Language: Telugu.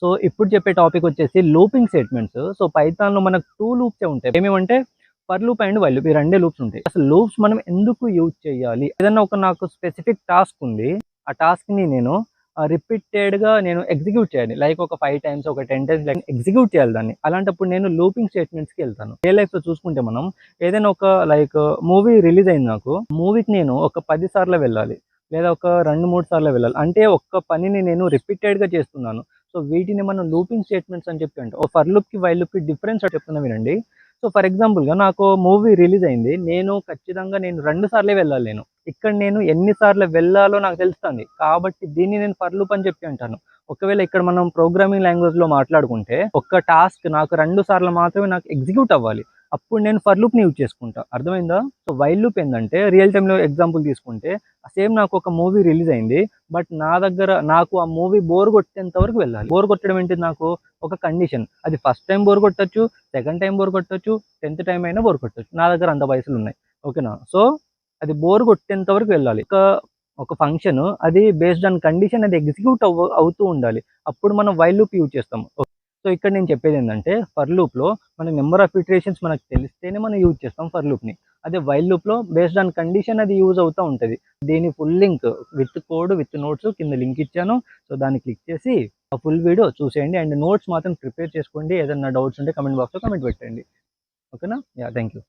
సో ఇప్పుడు చెప్పే టాపిక్ వచ్చేసి లూపింగ్ స్టేట్మెంట్స్. సో పైథాన్‌లో మనకు 2 లూప్సే ఉంటాయి. ఏమేమంటే for loop and while loop ఈ రెండే లూప్స్ ఉంటాయి. అసలు లూప్స్ మనం ఎందుకు యూజ్ చేయాలి? ఏదన్నా నాకు స్పెసిఫిక్ టాస్క్ ఉంది. ఆ టాస్క్‌ని నేను రిపీటెడ్‌గా నేను ఎగ్జిక్యూట్ చేయాలి. లైక్ ఒక 5 టైమ్స్, ఒక 10 టైమ్స్ లైక్ ఎగ్జిక్యూట్ చేయాలి దాన్ని. అలాంటప్పుడు నేను లూపింగ్ స్టేట్మెంట్స్‌కెళ్తాను. రియల్ లైఫ్‌లో చూసుకుంటే మనం ఏదైనా ఒక లైక్ మూవీ రిలీజ్ అయింది నాకు. మూవీకి నేను ఒక 10 సార్లు వెళ్ళాలి. లేదా ఒక 2, 3 సార్లు వెళ్ళాలి. అంటే ఒక్క పనిని నేను రిపీటెడ్‌గా చేస్తున్నాను. సో వీటిని మనం లూపింగ్ స్టేట్మెంట్స్ అని చెప్పి అంటాం. ఫర్ లూప్‌కి, వైల్ లూప్‌కి డిఫరెన్స్ చెప్తున్నా వినండి. సో ఫర్ ఎగ్జాంపుల్‌గా నాకు మూవీ రిలీజ్ అయింది. నేను ఖచ్చితంగా 2 సార్లే వెళ్ళాలి నేను. ఇక్కడ నేను ఎన్ని సార్లు వెళ్ళాలో నాకు తెలుస్తది. కాబట్టి దీన్ని నేను ఫర్ లూప్ అని చెప్పి అంటాను. ఒకవేళ ఇక్కడ మనం ప్రోగ్రామింగ్ లాంగ్వేజ్‌లో మాట్లాడుకుంటే ఒక్క టాస్క్ నాకు 2 సార్లు మాత్రమే నాకు ఎగ్జిక్యూట్ అవ్వాలి. అప్పుడు నేను ఫర్ లూప్‌ని యూజ్ చేసుకుంటా. అర్థమైందా? సో వైల్ లూప్ ఏందంటే రియల్ టైమ్‌లో ఎగ్జాంపుల్ తీసుకుంటే సేమ్ నాకు ఒక మూవీ రిలీజ్ అయింది. బట్ నాకు ఆ మూవీ బోర్ కొట్టేంత వరకు వెళ్ళాలి. బోర్ కొట్టడం ఏంటిది నాకు ఒక కండిషన్. అది ఫస్ట్ టైమ్ బోర్ కొట్టొచ్చు, సెకండ్ టైమ్ బోర్ కొట్టొచ్చు, 10థ్ టైమ్ అయినా బోర్ కొట్టొచ్చు. నా దగ్గర అంత పైసలున్నాయి. ఓకేనా? సో అది బోర్ కొట్టేంత వరకు వెళ్ళాలి. ఒక ఫంక్షన్ అది బేస్డ్ ఆన్ కండిషన్ అది ఎగ్జిక్యూట్ అవుతూ ఉండాలి. అప్పుడు మనం వైల్ లూప్ యూజ్ చేస్తాం. సో ఇక్కడ నేను చెప్పేదేంటంటే ఫర్ లూప్‌లో మనకి నంబర్ ఆఫ్ ఇటరేషన్స్ మనకు తెలిస్తేనే మనం యూజ్ చేస్తాం ఫర్ లూప్‌ని. అదే వైల్ లూప్‌లో బేస్డ్ ఆన్ కండిషన్ అది యూజ్ అవుతా ఉంటది. దీని full link with code, with notes కింద లింక్ ఇచ్చాను. సో దాన్ని క్లిక్ చేసి ఆ ఫుల్ వీడియో చూసేయండి. అండ్ నోట్స్ మాత్రం ప్రిపేర్ చేసుకోండి. ఏదన్నా డౌట్స్ ఉంటే కామెంట్ బాక్స్‌లో కామెంట్ పెట్టండి. ఓకేనా? Thank you.